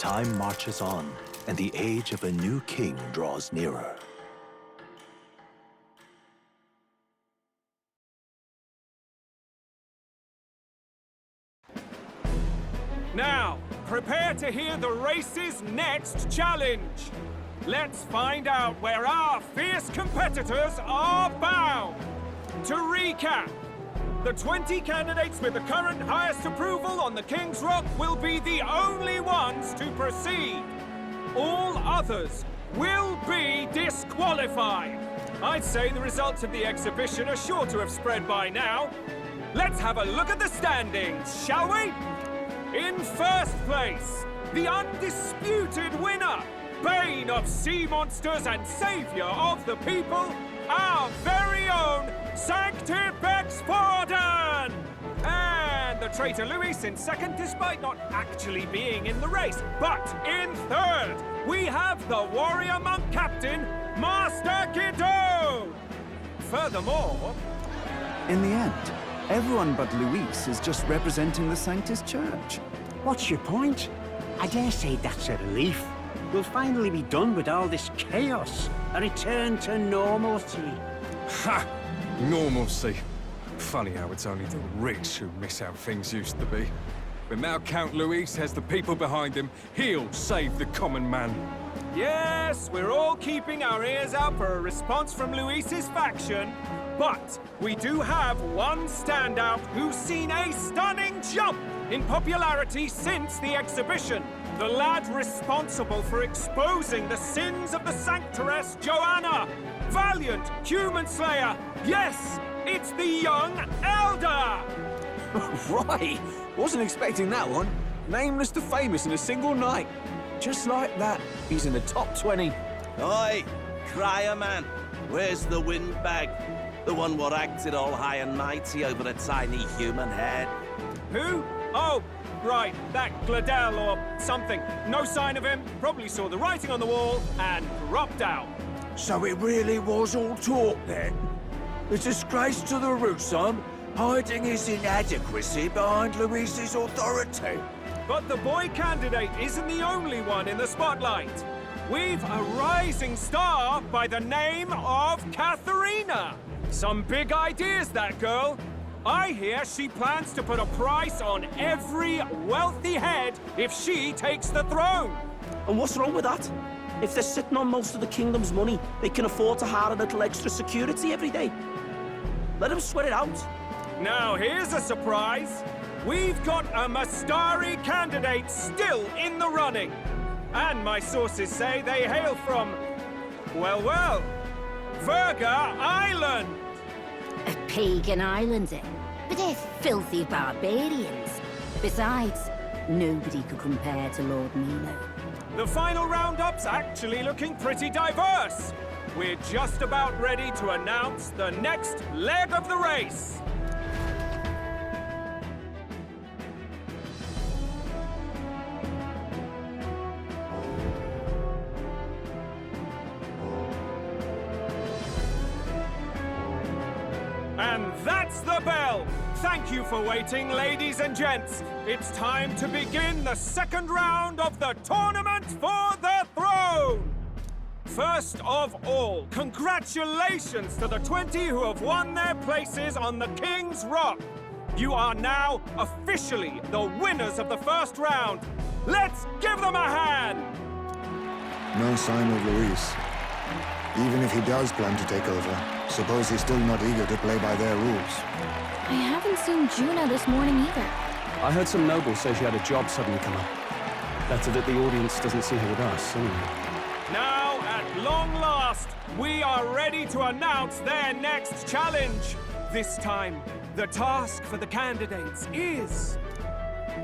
Time marches on, and the age of a new king draws nearer. Now, prepare to hear the race's next challenge. Let's find out where our fierce competitors are bound. To recap, the 20 candidates with the current highest approval on the King's Rock will be the only ones to proceed. All others will be disqualified. I'd say the results of the exhibition are sure to have spread by now. Let's have a look at the standings, shall we? In first place, the undisputed winner, bane of sea monsters and savior of the people, our very own Sanctipex Pagan! And the traitor Luis in second, despite not actually being in the race. But in third, we have the warrior monk captain, Master Guido! Furthermore... In the end, everyone but Luis is just representing the Sanctus Church. What's your point? I dare say that's a relief. We'll finally be done with all this chaos. A return to normalcy. Ha! Normalcy. Funny how it's only the rich who miss how things used to be. But now Count Luis has the people behind him. He'll save the common man. Yes, we're all keeping our ears out for a response from Luis's faction. But we do have one standout who's seen a stunning jump in popularity since the exhibition. The lad responsible for exposing the sins of the Sanctoress Joanna. Valiant human slayer. Yes, it's the young Elder. Right, wasn't expecting that one. Nameless to famous in a single night. Just like that, he's in the top 20. Oi, crier man, where's the windbag? The one what acted all high and mighty over a tiny human head. Who? Oh, right, that Gladel or something. No sign of him, probably saw the writing on the wall and dropped out. So it really was all talk then? A disgrace to the Russon, hiding his inadequacy behind Luis's authority. But the boy candidate isn't the only one in the spotlight. We've a rising star by the name of Katharina. Some big ideas, that girl. I hear she plans to put a price on every wealthy head if she takes the throne. And what's wrong with that? If they're sitting on most of the kingdom's money, they can afford to hire a little extra security every day. Let them sweat it out. Now here's a surprise. We've got a Mastari candidate still in the running. And my sources say they hail from, well, Virga Island. A pagan island, eh? But they're filthy barbarians. Besides, nobody could compare to Lord Milo. The final roundup's actually looking pretty diverse. We're just about ready to announce the next leg of the race. And that's the bell! Thank you for waiting, ladies and gents. It's time to begin the second round of the tournament for the throne! First of all, congratulations to the 20 who have won their places on the King's Rock. You are now officially the winners of the first round. Let's give them a hand! No sign of Luis. Even if he does plan to take over, suppose he's still not eager to play by their rules. I haven't seen Juna this morning either. I heard some nobles say she had a job suddenly come up. Better that the audience doesn't see her with us, anyway. Now, at long last, we are ready to announce their next challenge. This time, the task for the candidates is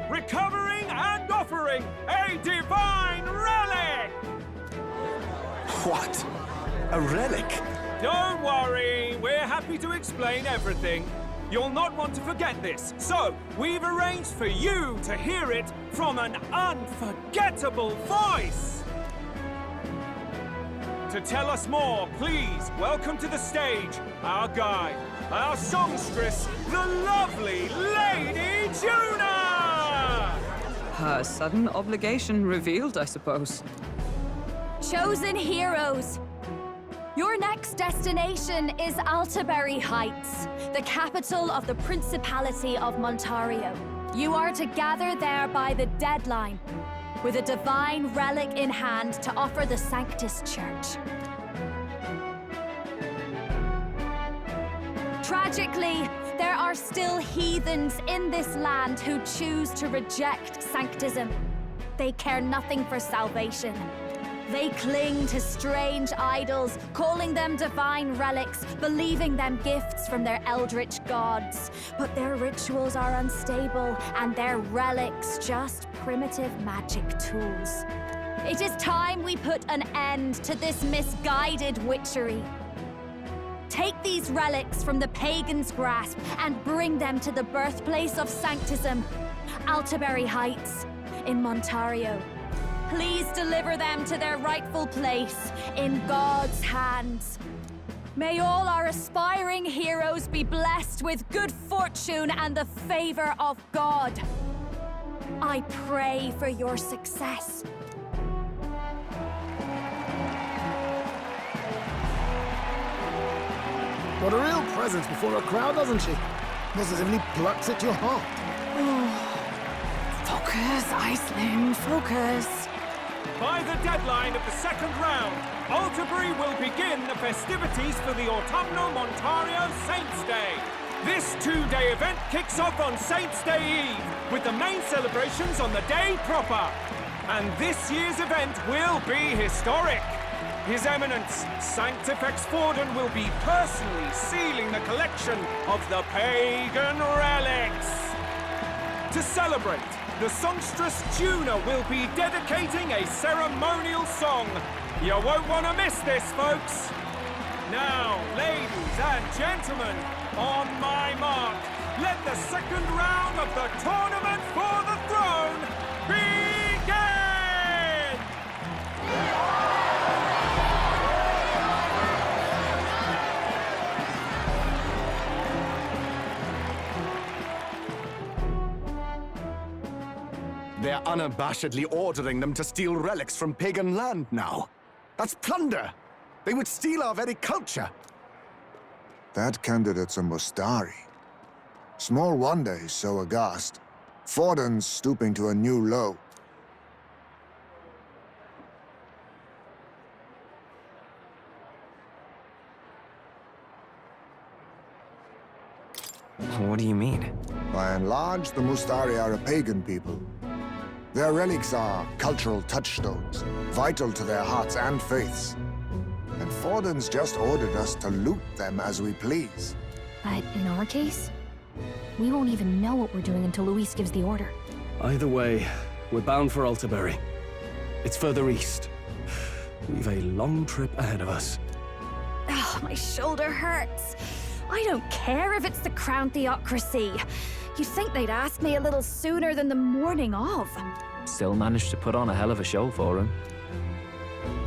recovering and offering a divine relic! What? A relic? Don't worry, we're happy to explain everything. You'll not want to forget this, so we've arranged for you to hear it from an unforgettable voice. To tell us more, please welcome to the stage our guide, our songstress, the lovely Lady Juna! A sudden obligation revealed, I suppose. Chosen heroes! Your next destination is Altabury Heights, the capital of the Principality of Montario. You are to gather there by the deadline, with a divine relic in hand to offer the Sanctus Church. Tragically, there are still heathens in this land who choose to reject Sanctism. They care nothing for salvation. They cling to strange idols, calling them divine relics, believing them gifts from their eldritch gods. But their rituals are unstable, and their relics just primitive magic tools. It is time we put an end to this misguided witchery. Take these relics from the pagan's grasp and bring them to the birthplace of Sanctism, Altabury Heights, in Montario. Please deliver them to their rightful place in God's hands. May all our aspiring heroes be blessed with good fortune and the favor of God. I pray for your success. What a real presence before a crowd, doesn't she? Positively plucks at your heart. Oh. Focus, Iceland, focus. By the deadline of the second round, Altabury will begin the festivities for the Autumnal Montario Saints' Day. This two-day event kicks off on Saints' Day Eve, with the main celebrations on the day proper. And this year's event will be historic. His Eminence, Sanctifex Forden, will be personally sealing the collection of the pagan relics. To celebrate, the songstress Tuna will be dedicating a ceremonial song. You won't want to miss this, folks. Now, ladies and gentlemen, on my mark, let the second round of the Tournament for the Throne begin! They're unabashedly ordering them to steal relics from pagan land now. That's plunder! They would steal our very culture! That candidate's a Mustari. Small wonder he's so aghast. Forden's stooping to a new low. What do you mean? By and large, the Mustari are a pagan people. Their relics are cultural touchstones, vital to their hearts and faiths. And Forden's just ordered us to loot them as we please. But in our case, we won't even know what we're doing until Luis gives the order. Either way, we're bound for Altabury. It's further east. We've a long trip ahead of us. Oh, my shoulder hurts. I don't care if it's the Crown Theocracy. You'd think they'd ask me a little sooner than the morning of. Still managed to put on a hell of a show for him.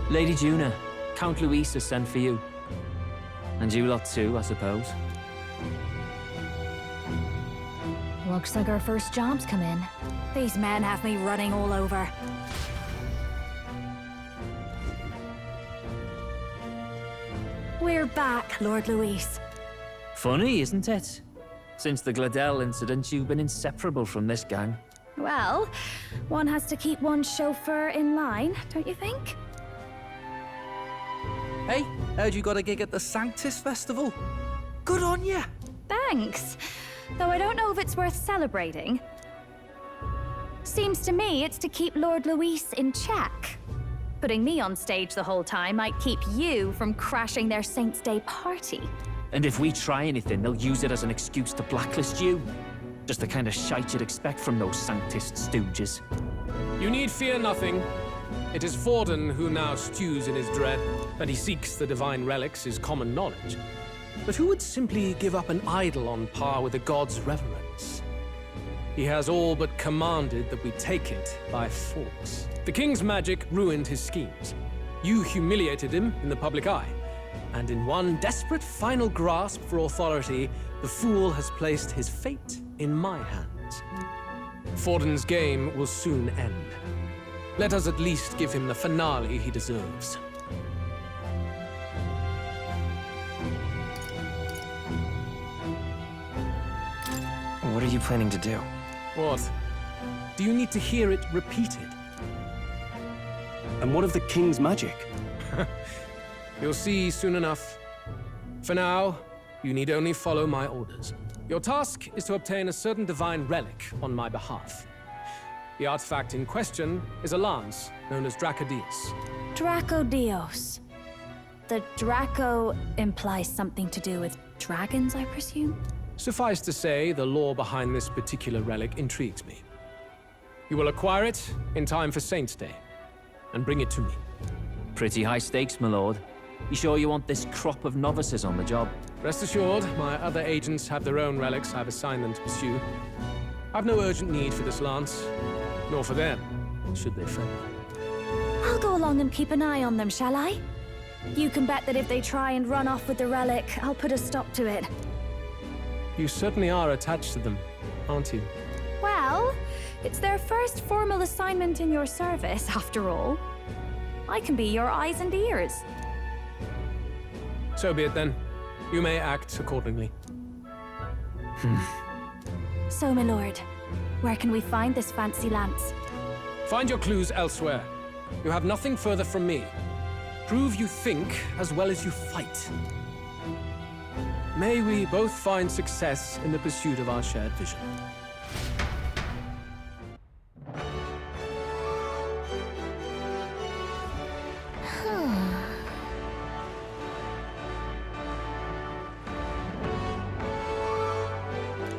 Lady Juna, Count Luis has sent for you. And you lot too, I suppose. Looks like our first job's come in. These men have me running all over. We're back, Lord Luis. Funny, isn't it? Since the Gladel incident, you've been inseparable from this gang. Well, one has to keep one's chauffeur in line, don't you think? Hey, heard you got a gig at the Sanctus Festival? Good on ya! Thanks. Though I don't know if it's worth celebrating. Seems to me it's to keep Lord Luis in check. Putting me on stage the whole time might keep you from crashing their Saints' Day party. And if we try anything, they'll use it as an excuse to blacklist you. Just the kind of shite you'd expect from those Sanctist stooges. You need fear nothing. It is Forden who now stews in his dread, and he seeks the divine relics is common knowledge. But who would simply give up an idol on par with a god's reverence? He has all but commanded that we take it by force. The king's magic ruined his schemes. You humiliated him in the public eye. And in one desperate final grasp for authority, the fool has placed his fate in my hands. Forden's game will soon end. Let us at least give him the finale he deserves. What are you planning to do? What? Do you need to hear it repeated? And what of the king's magic? You'll see soon enough. For now, you need only follow my orders. Your task is to obtain a certain divine relic on my behalf. The artifact in question is a lance known as Dracodius. Dracodios. The Draco implies something to do with dragons, I presume? Suffice to say, the lore behind this particular relic intrigues me. You will acquire it in time for Saint's Day, and bring it to me. Pretty high stakes, my lord. You sure you want this crop of novices on the job? Rest assured, my other agents have their own relics I've assigned them to pursue. I've no urgent need for this lance, nor for them, should they fail. I'll go along and keep an eye on them, shall I? You can bet that if they try and run off with the relic, I'll put a stop to it. You certainly are attached to them, aren't you? Well, it's their first formal assignment in your service, after all. I can be your eyes and ears. So be it then. You may act accordingly. So, my lord, where can we find this fancy lance? Find your clues elsewhere. You have nothing further from me. Prove you think as well as you fight. May we both find success in the pursuit of our shared vision.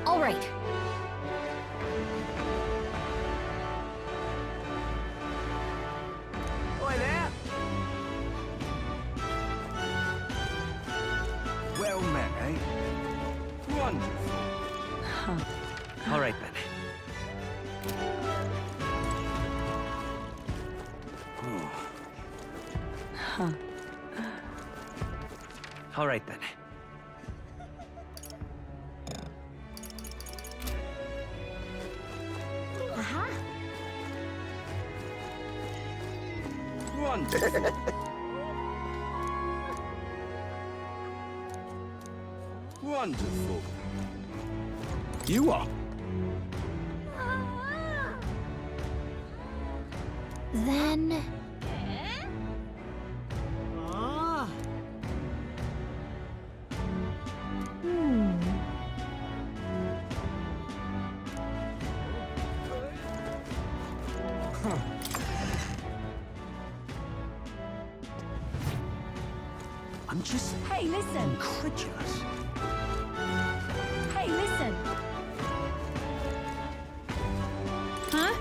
All right. Oi there! Well met, eh? Wonderful. All right, then. All right, then. Wonderful. Wonderful. You are? Then... I'm just Hey, listen! incredulous. Hey, listen! Huh?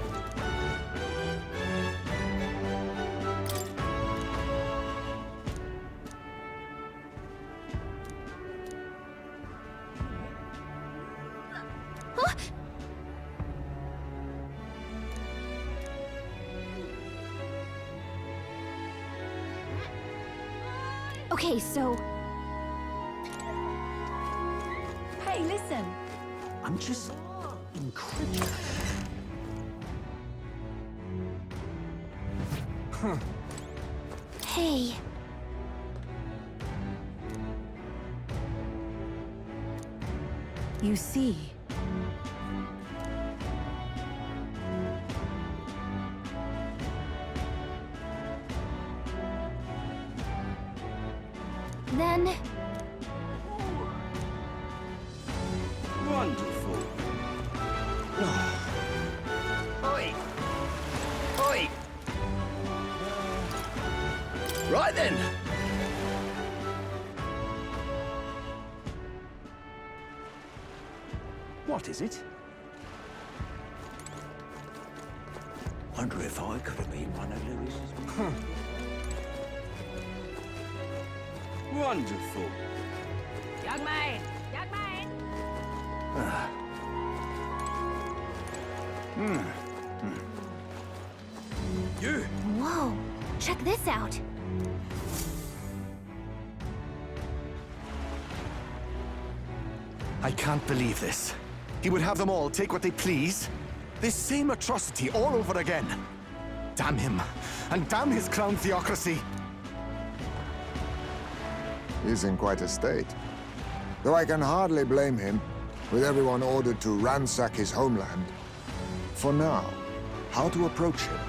Huh? Okay, so... Hey, listen! I'm just incredulous. Hey... You see... Then... Wonderful. Oi! Oi! Right then. What is it? Wonder if I could have been one of Lewis's. Wonderful. Young man! Young man! You! Whoa! Check this out! I can't believe this. He would have them all take what they please? This same atrocity all over again. Damn him, and damn his crown theocracy. He's in quite a state. Though I can hardly blame him, with everyone ordered to ransack his homeland. For now, how to approach him?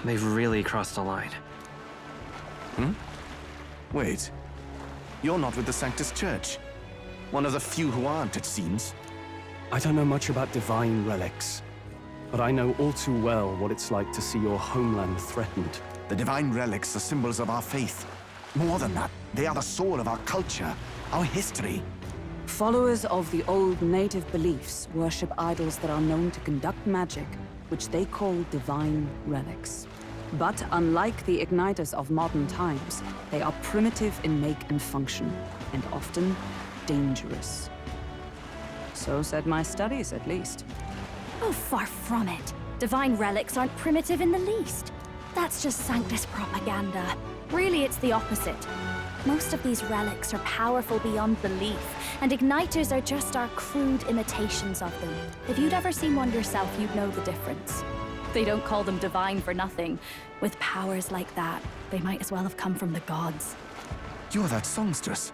They've really crossed the line. Wait. You're not with the Sanctus Church. One of the few who aren't, it seems. I don't know much about divine relics, but I know all too well what it's like to see your homeland threatened. The divine relics are symbols of our faith. More than that, they are the soul of our culture, our history. Followers of the old native beliefs worship idols that are known to conduct magic, which they call divine relics. But unlike the igniters of modern times, they are primitive in make and function, and often dangerous. So said my studies, at least. Oh, far from it. Divine relics aren't primitive in the least. That's just Sanctus propaganda. Really, it's the opposite. Most of these relics are powerful beyond belief, and igniters are just our crude imitations of them. If you'd ever seen one yourself, you'd know the difference. They don't call them divine for nothing. With powers like that, they might as well have come from the gods. You're that songstress.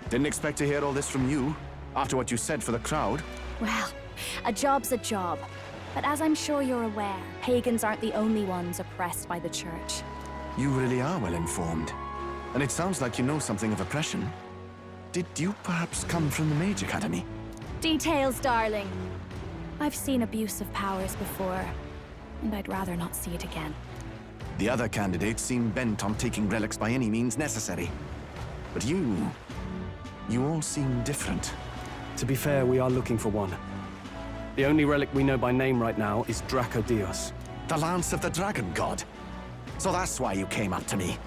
Didn't expect to hear all this from you, after what you said for the crowd. Well, a job's a job. But as I'm sure you're aware, pagans aren't the only ones oppressed by the church. You really are well informed. And it sounds like you know something of oppression. Did you perhaps come from the Mage Academy? Details, darling. I've seen abuse of powers before, and I'd rather not see it again. The other candidates seem bent on taking relics by any means necessary. But you all seem different. To be fair, we are looking for one. The only relic we know by name right now is Dracodios. The Lance of the Dragon God. So that's why you came up to me.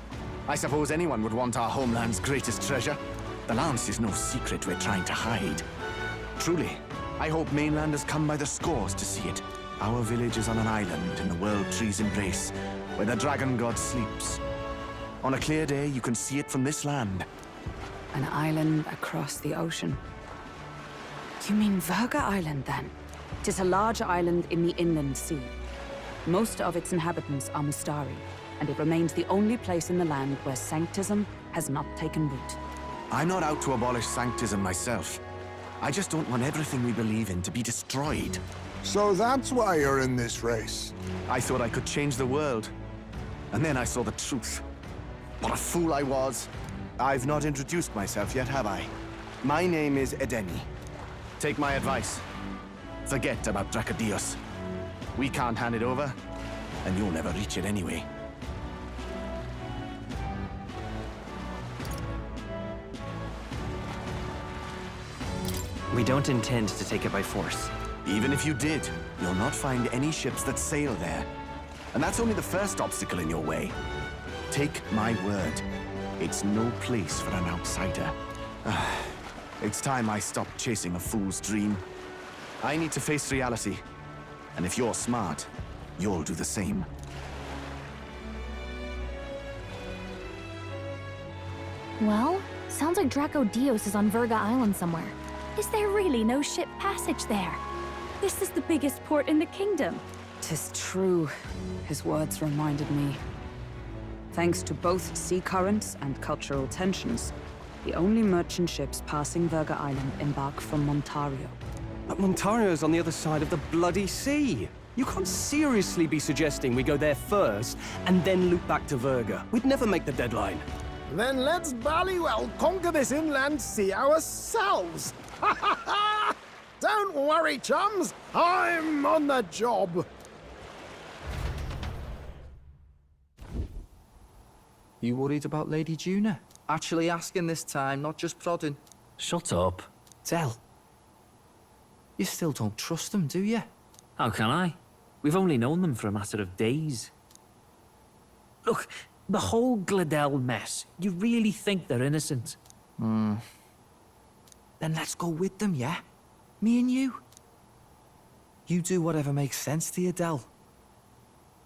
I suppose anyone would want our homeland's greatest treasure. The Lance is no secret we're trying to hide. Truly, I hope mainlanders come by the scores to see it. Our village is on an island in the World Tree's embrace, where the Dragon God sleeps. On a clear day, you can see it from this land. An island across the ocean. You mean Verga Island, then? It is a large island in the inland sea. Most of its inhabitants are Mistari, and it remains the only place in the land where Sanctism has not taken root. I'm not out to abolish Sanctism myself. I just don't want everything we believe in to be destroyed. So that's why you're in this race. I thought I could change the world. And then I saw the truth. What a fool I was. I've not introduced myself yet, have I? My name is Edeni. Take my advice. Forget about Dracodios. We can't hand it over, and you'll never reach it anyway. We don't intend to take it by force. Even if you did, you'll not find any ships that sail there. And that's only the first obstacle in your way. Take my word. It's no place for an outsider. It's time I stopped chasing a fool's dream. I need to face reality. And if you're smart, you'll do the same. Well, sounds like Dracodios is on Verga Island somewhere. Is there really no ship passage there? This is the biggest port in the kingdom. 'Tis true. His words reminded me. Thanks to both sea currents and cultural tensions, the only merchant ships passing Verga Island embark from Montario. But Montario's on the other side of the bloody sea. You can't seriously be suggesting we go there first and then loop back to Verga. We'd never make the deadline. Then let's bally well conquer this inland sea ourselves. Ha ha ha! Don't worry, chums. I'm on the job. You worried about Lady Juna? Actually asking this time, not just prodding. Shut up. Tell. You still don't trust them, do you? How can I? We've only known them for a matter of days. Look, the whole Gladell mess, you really think they're innocent? Then let's go with them, yeah? Me and you? You do whatever makes sense to you, Del.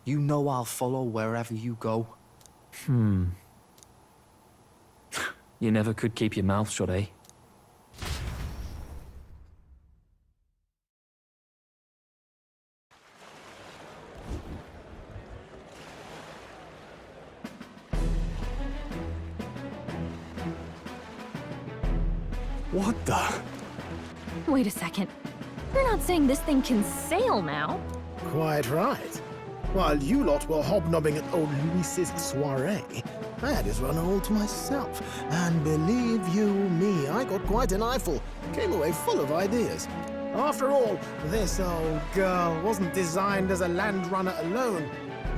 You know I'll follow wherever you go. You never could keep your mouth shut, eh? What the? Wait a second. You're not saying this thing can sail now? Quite right. While you lot were hobnobbing at old Luis's soiree, I had his runner all to myself. And believe you me, I got quite an eyeful. Came away full of ideas. After all, this old girl wasn't designed as a land runner alone.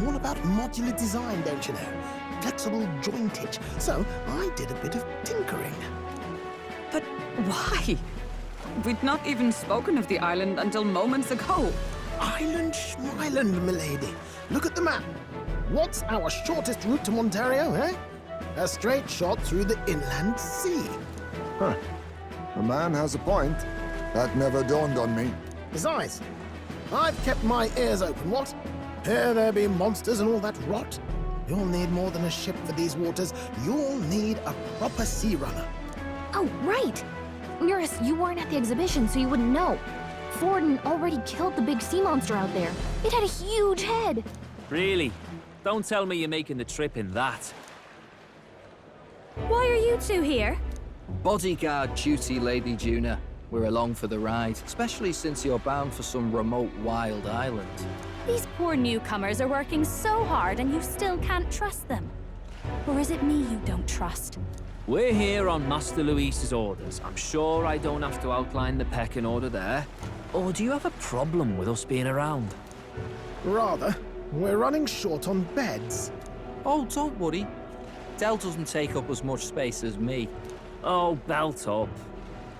All about modular design, don't you know? Flexible jointage. So I did a bit of tinkering. But why? We'd not even spoken of the island until moments ago. Island Schmyland, milady. Look at the map. What's our shortest route to Ontario, eh? A straight shot through the inland sea. Huh. The man has a point. That never dawned on me. Besides, I've kept my ears open, what? Here there be monsters and all that rot. You'll need more than a ship for these waters. You'll need a proper sea runner. Oh, right! Eurus, you weren't at the exhibition, so you wouldn't know. Forden already killed the big sea monster out there. It had a huge head. Really? Don't tell me you're making the trip in that. Why are you two here? Bodyguard duty, Lady Juna. We're along for the ride, especially since you're bound for some remote wild island. These poor newcomers are working so hard and you still can't trust them. Or is it me you don't trust? We're here on Master Luis's orders. I'm sure I don't have to outline the pecking order there. Or do you have a problem with us being around? Rather, we're running short on beds. Oh, don't worry. Del doesn't take up as much space as me. Oh, belt up.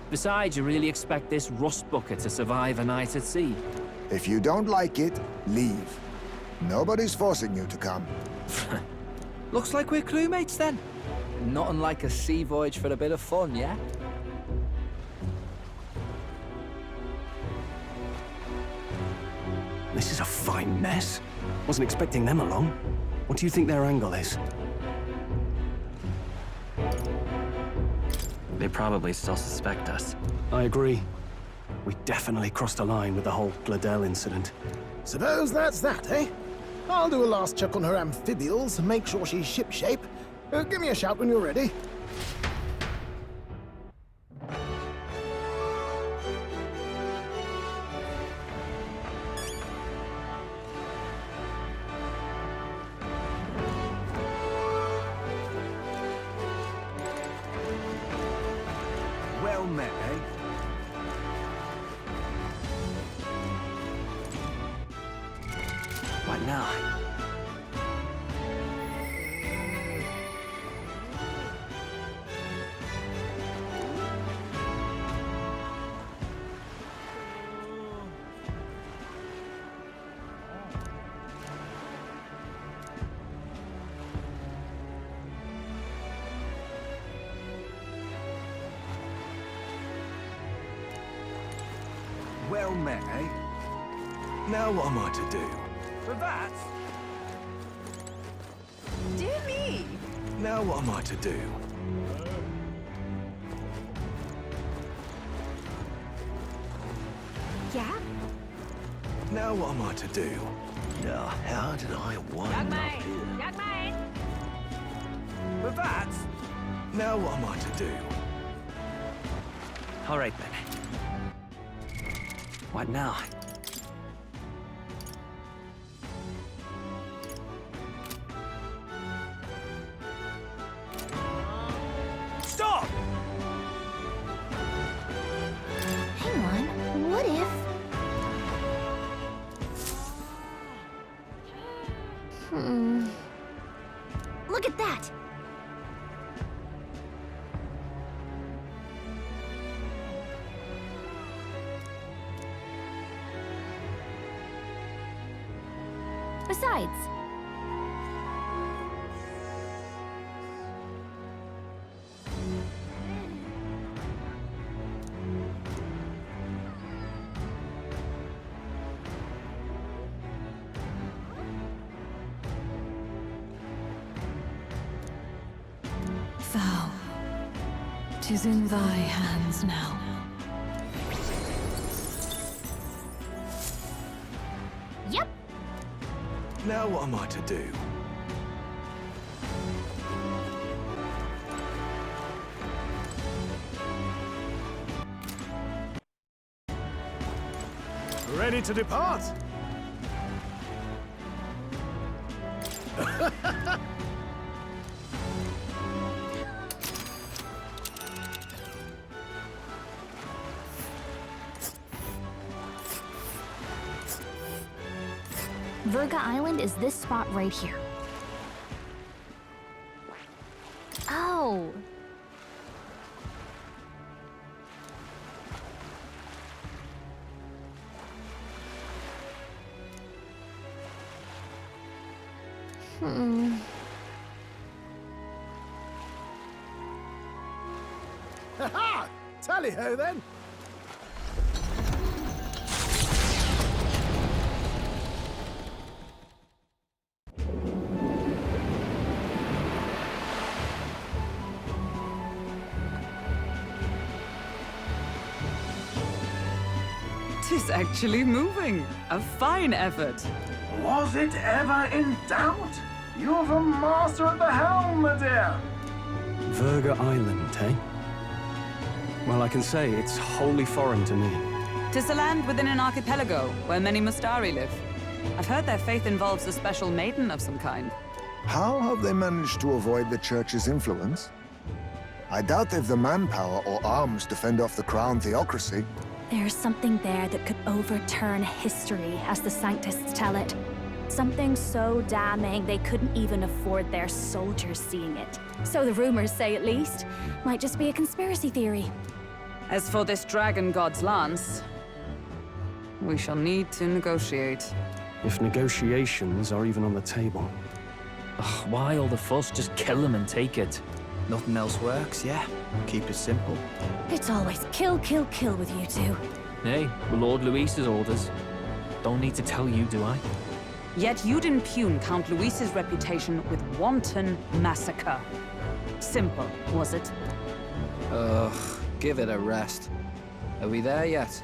Besides, you really expect this rust bucket to survive a night at sea? If you don't like it, leave. Nobody's forcing you to come. Looks like we're crewmates then. Not unlike a sea voyage for a bit of fun, yeah? This is a fine mess. Wasn't expecting them along. What do you think their angle is? They probably still suspect us. I agree. We definitely crossed a line with the whole Gladel incident. Suppose that's that, eh? I'll do a last check on her amphibials and make sure she's shipshape. Give me a shout when you're ready. Well met, eh? What now? Well met, eh? Now what am I to do? For that, Dear me! Now what am I to do? Yeah? Now what am I to do? Now, how did I wind up here? for that, Now what am I to do? All right, then. What now? stop! Hang on, what if... Look at that! Besides, 'Tis in thy hands now. Yep. Now what am I to do? Ready to depart? Verga Island is this spot right here. Oh. Ha-ha! Tally-ho, then! Tis actually moving. A fine effort. Was it ever in doubt? You're the master at the helm, my dear. Verga Island, eh? Well, I can say it's wholly foreign to me. 'Tis a land within an archipelago where many Mustari live. I've heard their faith involves a special maiden of some kind. How have they managed to avoid the Church's influence? I doubt they've the manpower or arms to fend off the crown theocracy. There's something there that could overturn history, as the Sanctists tell it. Something so damning they couldn't even afford their soldiers seeing it. So the rumors say, at least. Might just be a conspiracy theory. As for this dragon god's lance, we shall need to negotiate. If negotiations are even on the table. Ugh, why all the fuss? Just kill them and take it. Nothing else works, yeah. Keep it simple. It's always kill, kill, kill with you two. Hey, with Lord Luis's orders. Don't need to tell you, do I? Yet you'd impugn Count Luis's reputation with wanton massacre. Simple, was it? Ugh, give it a rest. Are we there yet?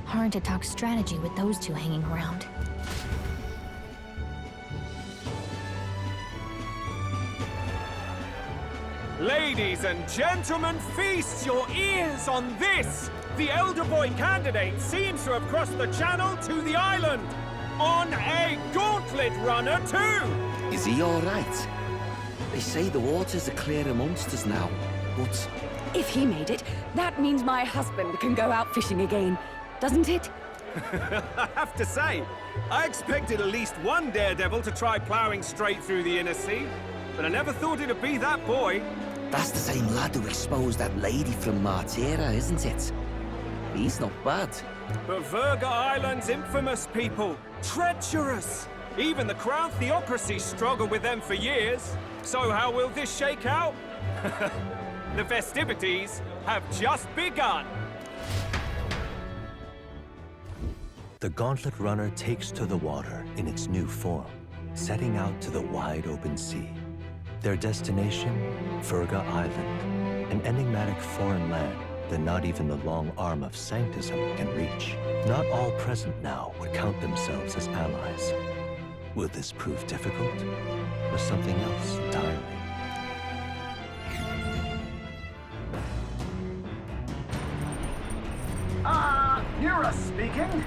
Hard to talk strategy with those two hanging around. Ladies and gentlemen, feast your ears on this! The elder boy candidate seems to have crossed the channel to the island! On a gauntlet runner, too! Is he all right? They say the waters are clear amongst us now, but... If he made it, that means my husband can go out fishing again, doesn't it? I have to say, I expected at least one daredevil to try plowing straight through the inner sea, but I never thought it'd be that boy. That's the same lad who exposed that lady from Martira, isn't it? He's not bad. But Verga Island's infamous people. Treacherous! Even the Crown Theocracy struggled with them for years. So how will this shake out? The festivities have just begun. The Gauntlet Runner takes to the water in its new form, setting out to the wide open sea. Their destination, Verga Island, an enigmatic foreign land that not even the long arm of Sanctism can reach. Not all present now would count themselves as allies. Will this prove difficult, or something else entirely? Nura speaking.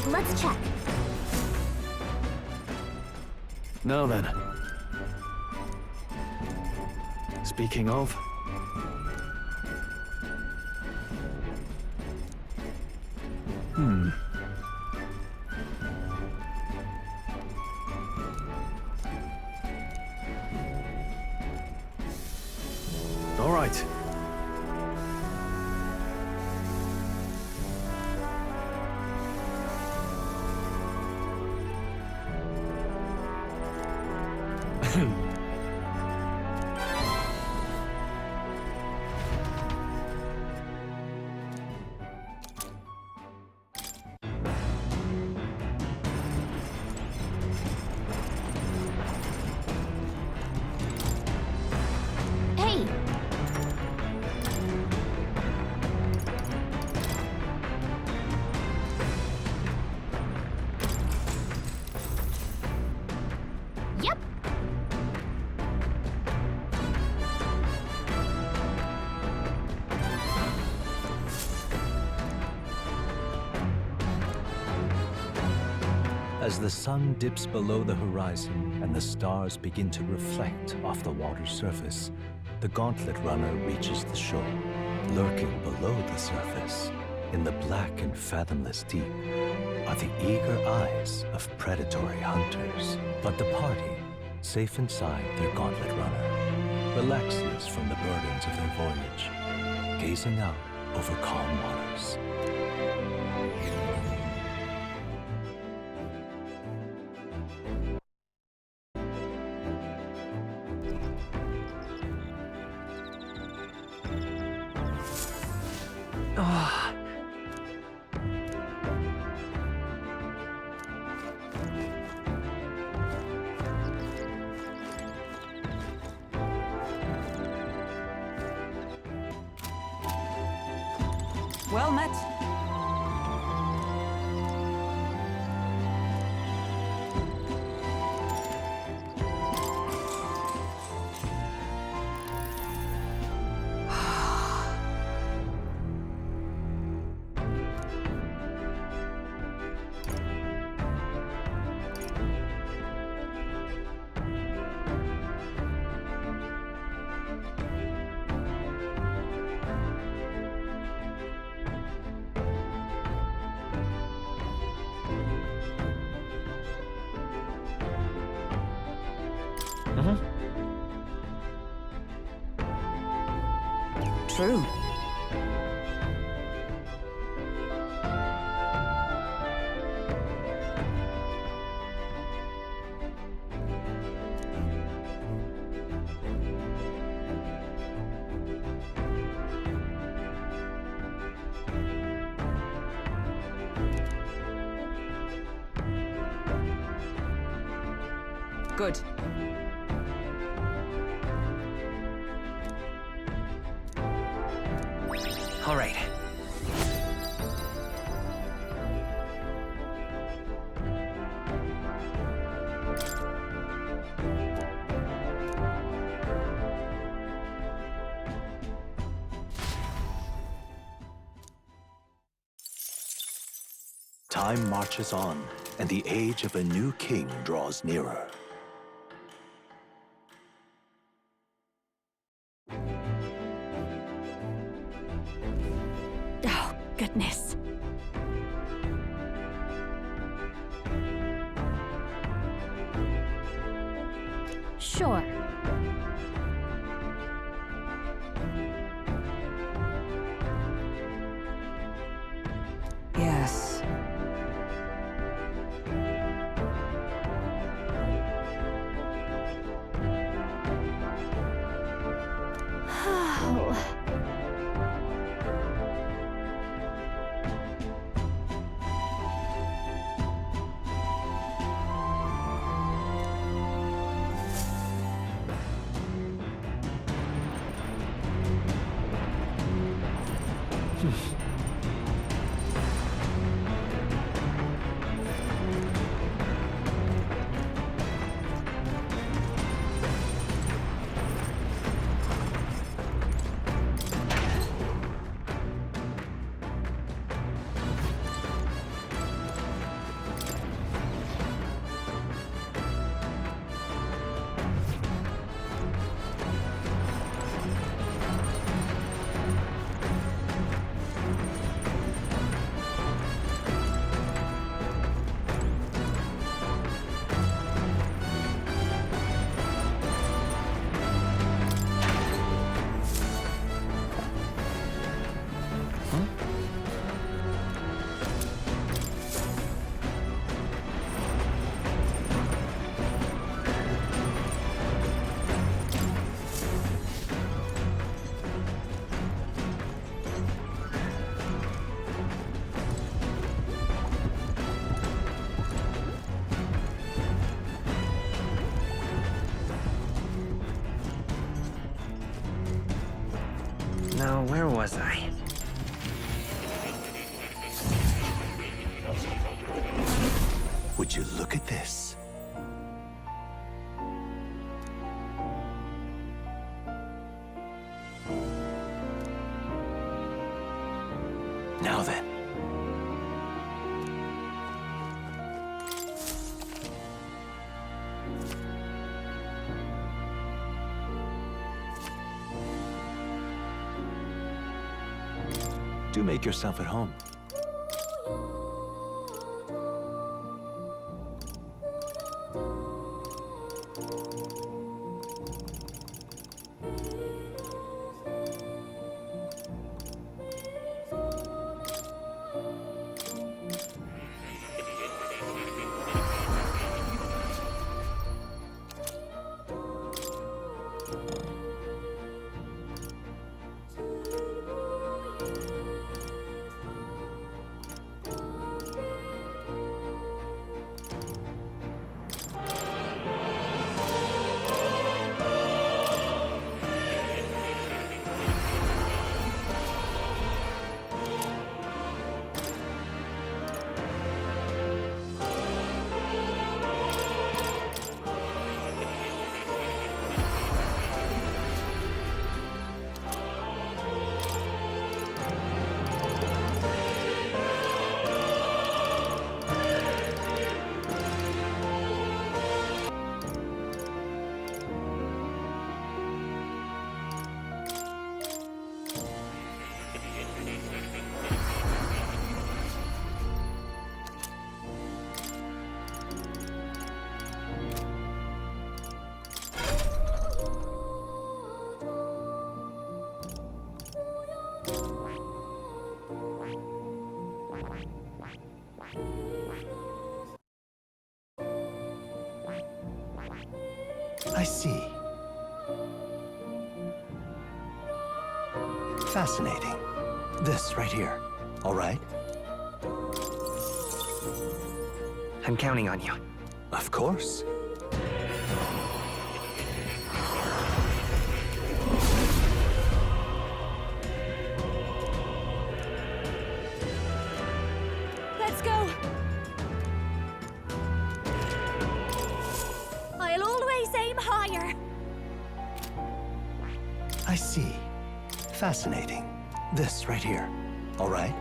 Let's check. Now then. Speaking of... As the sun dips below the horizon and the stars begin to reflect off the water's surface, the Gauntlet Runner reaches the shore. Lurking below the surface, in the black and fathomless deep, are the eager eyes of predatory hunters. But the party, safe inside their Gauntlet Runner, relaxes from the burdens of their voyage, gazing out over calm waters. Oh. Well met. True. Good. All right. Time marches on, and the age of a new king draws nearer. Oh, goodness. Sure. Yes. Oh. Now, where was I? Would you look at this? Now then. Do make yourself at home. I see. Fascinating. This right here. All right? I'm counting on you. Of course. Let's go. I'll always aim higher. I see. Fascinating. This right here. All right?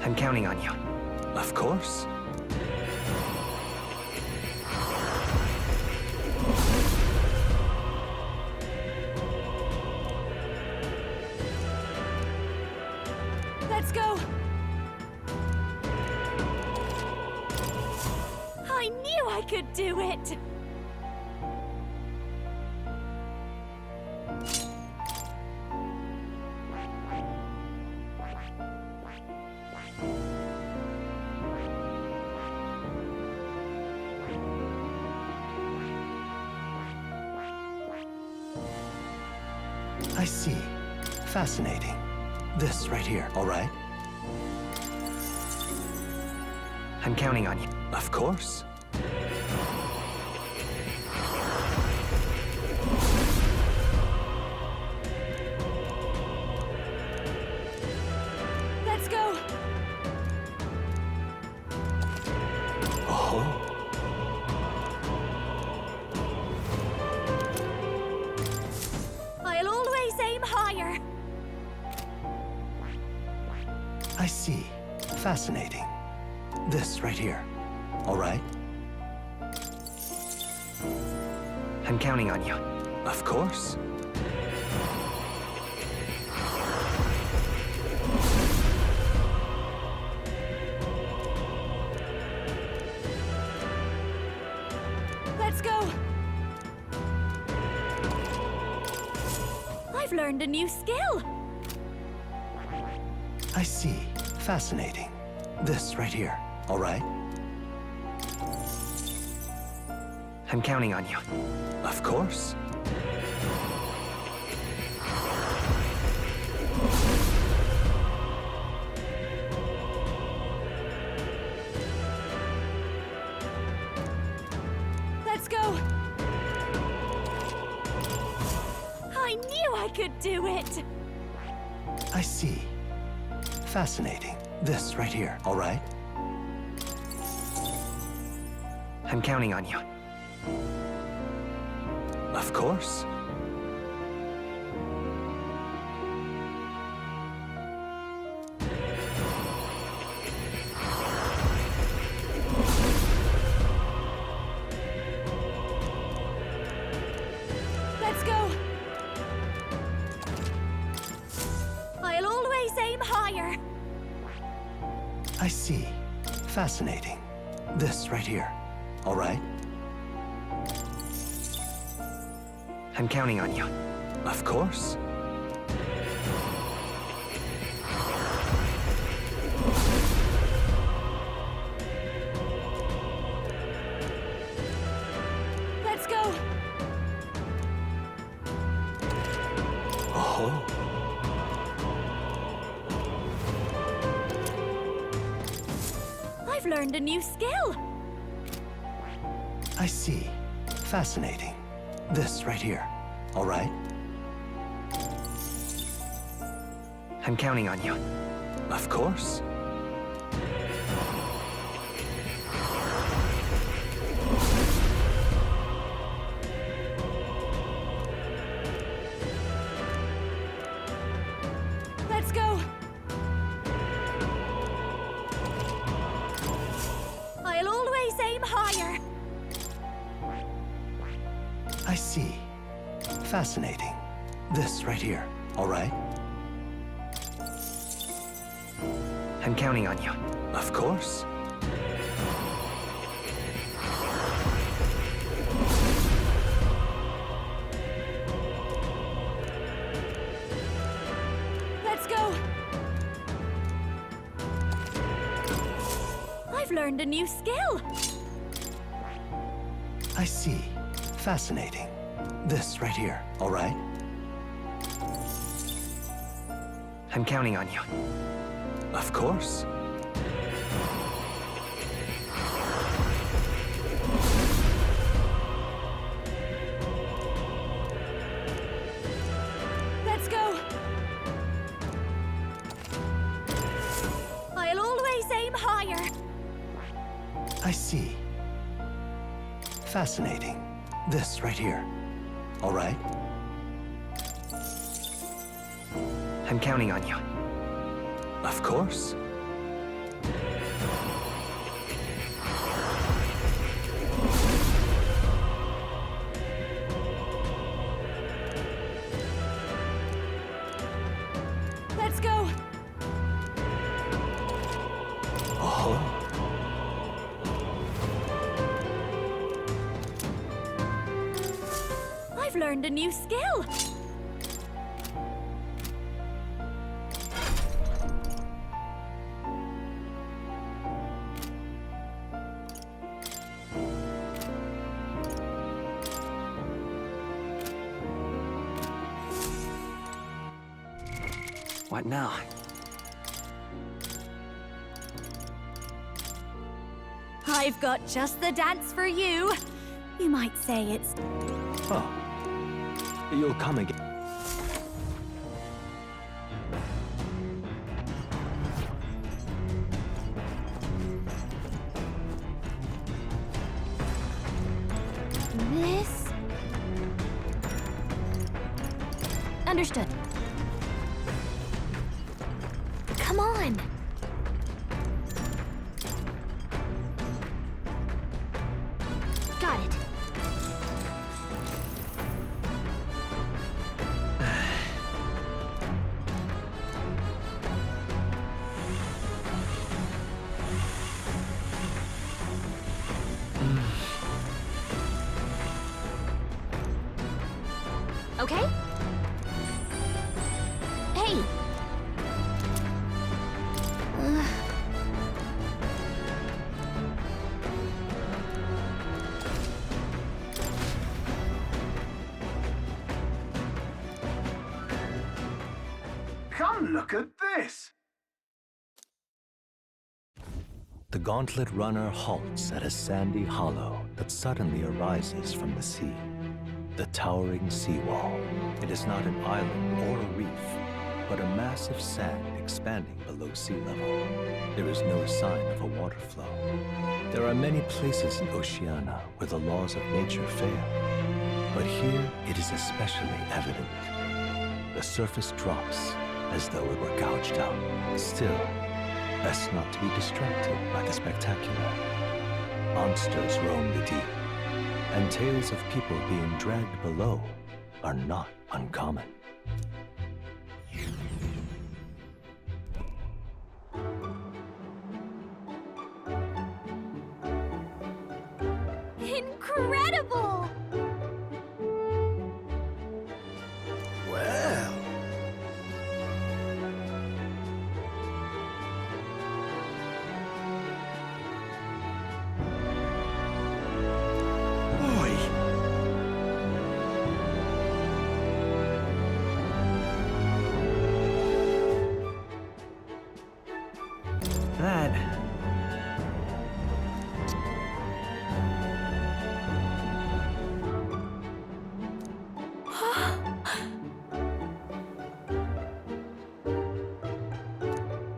I'm counting on you. Of course. Let's go. I knew I could do it. I see. Fascinating. This right here. All right? I'm counting on you. Of course. Let's go. Oh. I'll always aim higher. I see. Fascinating. This right here. All right? I'm counting on you. Of course. Let's go. I've learned a new skill. I see. Fascinating. This right here. All right? I'm counting on you. Of course. Let's go. I knew I could do it. I see. Fascinating. This right here. All right? I'm counting on you. Of course. Let's go. always aim higher. I see. Fascinating. This right here. All right? I'm counting on you. Of course. Let's go. Oh. I've learned a new skill. I see. Fascinating. This right here. All right? I'm counting on you. Of course. Let's go. I'll always aim higher. I see. Fascinating. This right here. All right? I'm counting on you. Of course. Let's go. I've learned a new skill. I see. Fascinating. This right here. All right? I'm counting on you. Of course. Let's go. I'll always aim higher. I see. Fascinating. This right here. All right? I'm counting on you. Of course. Let's go. Oh. I've learned a new skill. What now? I've got just the dance for you. You might say it's... Oh. You'll come again. This... Understood. Come on. Got it. Okay? Hey! Come look at this! The gauntlet runner halts at a sandy hollow that suddenly arises from the sea. The towering seawall. It is not an island or a reef, but a massive sand expanding below sea level. There is no sign of a water flow. There are many places in Oceania where the laws of nature fail, but here it is especially evident. The surface drops as though it were gouged out. Still, best not to be distracted by the spectacular. Monsters roam the deep, and tales of people being dragged below are not uncommon. Incredible! Well. That...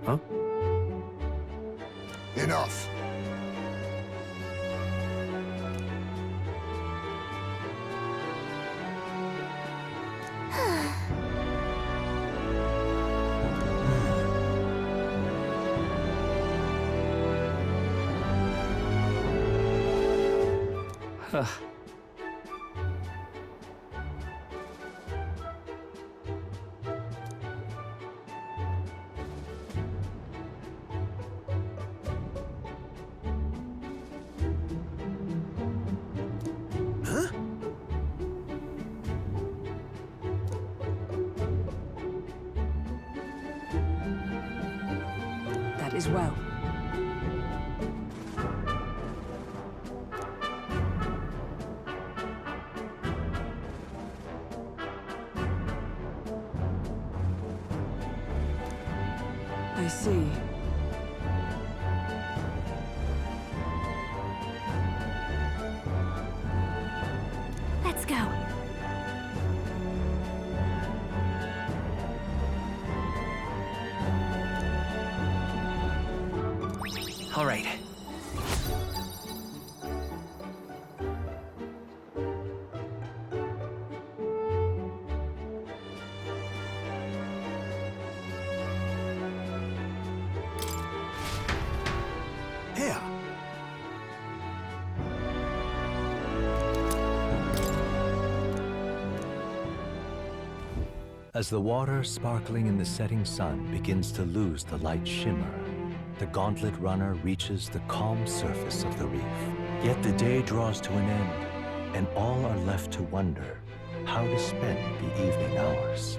Huh? Enough. Huh. That is well. I see. Let's go. All right. Here. As the water sparkling in the setting sun begins to lose the light shimmer, the gauntlet runner reaches the calm surface of the reef. Yet the day draws to an end, and all are left to wonder how to spend the evening hours.